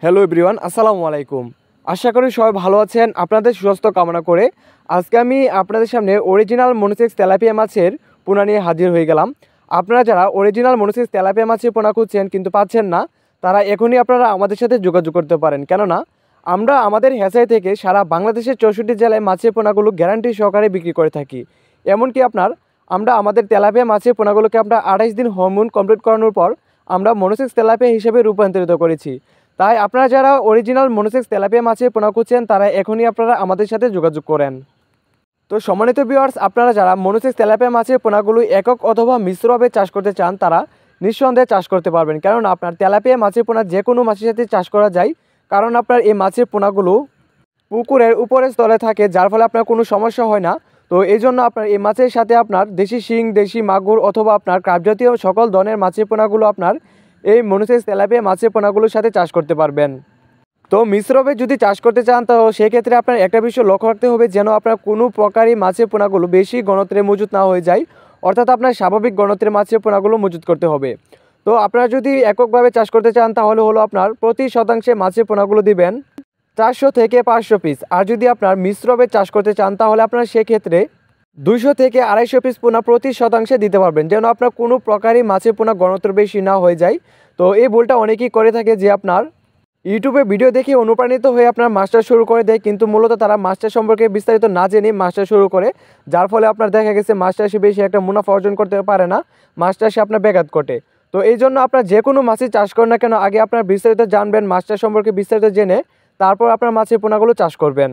Hello everyone, আসসালামু আলাইকুম। আশা করি সবাই ভালো আছেন। আপনাদের সুস্বাস্থ্য কামনা করে আজকে আমি আপনাদের সামনে অরিজিনাল মনোসেক্স তেলাপিয়া মাছের পোনা নিয়ে হাজির হয়ে গেলাম। আপনারা যারা অরিজিনাল মনোসেক্স তেলাপিয়া মাছের পোনা খুঁজছেন কিন্তু পাচ্ছেন না, তারা এখনই আপনারা আমাদের সাথে যোগাযোগ করতে পারেন। কেননা আমরা আমাদের হ্যাচারি থেকে সারা বাংলাদেশের 64 জেলায় মাছের পোনাগুলো গ্যারান্টি সহকারে বিক্রি করে থাকি। এমনকি আমরা আমাদের তেলাপিয়া মাছের পোনাগুলোকে আমরা 28 দিন হরমোন কমপ্লিট করানোর পর আমরা মনোসেক্স তেলাপিয়া হিসেবে রূপান্তরিত করেছি। তাই আপনারা যারা অরিজিনাল মনোসেক্স তেলাপিয়া মাছের পোনা খুঁজছেন তারা এখনই আপনারা আমাদের সাথে যোগাযোগ করেন। তো সম্মানিত ভিউয়ার্স, আপনারা যারা মনোসেক্স তেলাপিয়া মাছের পোনাগুলো একক অথবা মিশ্রভাবে চাষ করতে চান তারা নিঃসন্দেহে চাষ করতে পারবেন। কারণ আপনার তেলাপিয়া মাছের পোনা যে কোনো মাছের সাথে চাষ করা যায়। কারণ আপনার এই মাছের পোনাগুলো পুকুরের উপরের স্তরে থাকে, যার ফলে আপনার কোনো সমস্যা হয় না। তো এই জন্য আপনার এই মাছের সাথে আপনার দেশি শিং, দেশি মাগুর অথবা আপনার ক্রাব জাতীয় সকল ধরনের মাছের পোনাগুলো আপনার এই মনোসেক্স তেলাপিয়া মাছের পোনাগুলোর সাথে চাষ করতে পারবেন। তো মিশ্রভাবে যদি চাষ করতে চান তো সেক্ষেত্রে আপনার একটা বিষয় লক্ষ্য রাখতে হবে, যেন আপনার কোনো প্রকারই মাছের পোনাগুলো বেশি ঘনত্বে মজুত না হয়ে যায়। অর্থাৎ আপনার স্বাভাবিক ঘনত্বের মাছের পোনাগুলো মজুত করতে হবে। তো আপনারা যদি এককভাবে চাষ করতে চান তাহলে হলো আপনার প্রতি শতাংশে মাছের পোনাগুলো দিবেন 400 থেকে 500 পিস। আর যদি আপনার মিশ্রভাবে চাষ করতে চান তাহলে আপনার সেক্ষেত্রে 200 থেকে 250 পিস পোনা প্রতি শতাংশে দিতে পারবেন, যেন আপনার কোনো প্রকারই মাছের পোনা ঘনত্ব বেশি না হয়ে যায়। তো এই ভুলটা অনেকেই করে থাকে যে আপনার ইউটিউবে ভিডিও দেখে অনুপ্রাণিত হয়ে আপনার মাছটা শুরু করে দেয়, কিন্তু মূলত তারা মাছটা সম্পর্কে বিস্তারিত না জেনে মাছটা শুরু করে, যার ফলে আপনার দেখা গেছে মাছটা সে বেশি একটা মুনাফা অর্জন করতে পারে না, মাছটা সে আপনার ব্যাঘাত ঘটে। তো এই জন্য আপনার যে কোনো মাছই চাষ করেন না কেন আগে আপনার বিস্তারিত জানবেন, মাছটা সম্পর্কে বিস্তারিত জেনে তারপর আপনার মাছের পোনাগুলো চাষ করবেন।